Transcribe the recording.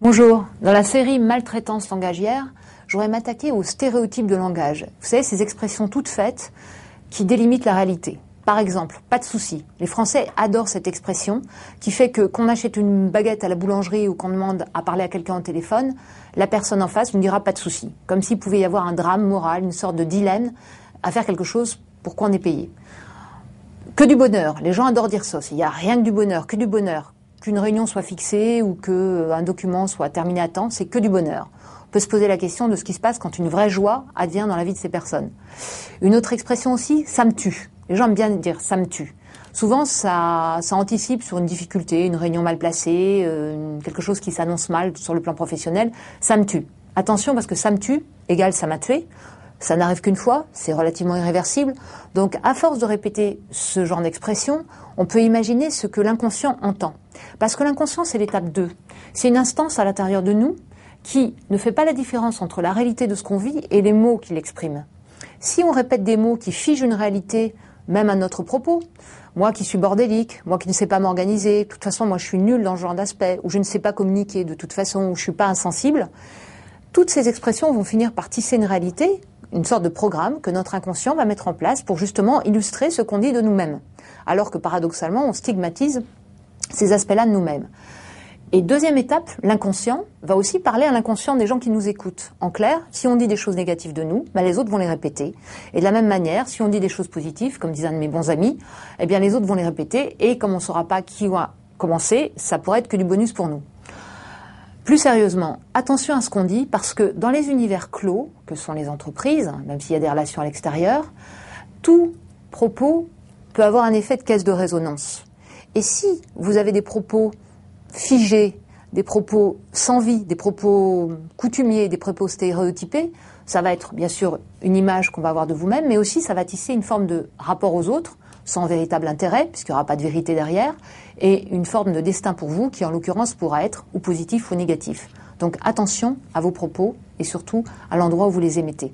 Bonjour, dans la série Maltraitance langagière, j'aurais m'attaquer aux stéréotypes de langage. Vous savez, ces expressions toutes faites qui délimitent la réalité. Par exemple, pas de souci. Les Français adorent cette expression qui fait que qu'on achète une baguette à la boulangerie ou qu'on demande à parler à quelqu'un au téléphone, la personne en face nous dira pas de souci. Comme s'il pouvait y avoir un drame moral, une sorte de dilemme à faire quelque chose pour quoi on est payé. Que du bonheur. Les gens adorent dire ça. Il n'y a rien que du bonheur, que du bonheur. Qu'une réunion soit fixée ou qu'un document soit terminé à temps, c'est que du bonheur. On peut se poser la question de ce qui se passe quand une vraie joie advient dans la vie de ces personnes. Une autre expression aussi, ça me tue. Les gens aiment bien dire ça me tue. Souvent, ça anticipe sur une difficulté, une réunion mal placée, quelque chose qui s'annonce mal sur le plan professionnel. Ça me tue. Attention, parce que ça me tue égale ça m'a tué. Ça n'arrive qu'une fois, c'est relativement irréversible. Donc, à force de répéter ce genre d'expression, on peut imaginer ce que l'inconscient entend. Parce que l'inconscient, c'est l'étape 2. C'est une instance à l'intérieur de nous qui ne fait pas la différence entre la réalité de ce qu'on vit et les mots qui l'expriment. Si on répète des mots qui figent une réalité, même à notre propos, moi qui suis bordélique, moi qui ne sais pas m'organiser, de toute façon, moi je suis nulle dans ce genre d'aspect, ou je ne sais pas communiquer de toute façon, ou je suis pas insensible, toutes ces expressions vont finir par tisser une réalité, une sorte de programme que notre inconscient va mettre en place pour justement illustrer ce qu'on dit de nous-mêmes. Alors que paradoxalement, on stigmatise ces aspects-là de nous-mêmes. Et deuxième étape, l'inconscient va aussi parler à l'inconscient des gens qui nous écoutent. En clair, si on dit des choses négatives de nous, les autres vont les répéter. Et de la même manière, si on dit des choses positives, comme disait un de mes bons amis, eh bien les autres vont les répéter. Et comme on ne saura pas qui va commencer, ça pourrait être que du bonus pour nous. Plus sérieusement, attention à ce qu'on dit, parce que dans les univers clos, que sont les entreprises, même s'il y a des relations à l'extérieur, tout propos peut avoir un effet de caisse de résonance. Et si vous avez des propos figés, des propos sans vie, des propos coutumiers, des propos stéréotypés, ça va être bien sûr une image qu'on va avoir de vous-même, mais aussi ça va tisser une forme de rapport aux autres, sans véritable intérêt, puisqu'il n'y aura pas de vérité derrière, et une forme de destin pour vous, qui en l'occurrence pourra être ou positif ou négatif. Donc attention à vos propos, et surtout à l'endroit où vous les émettez.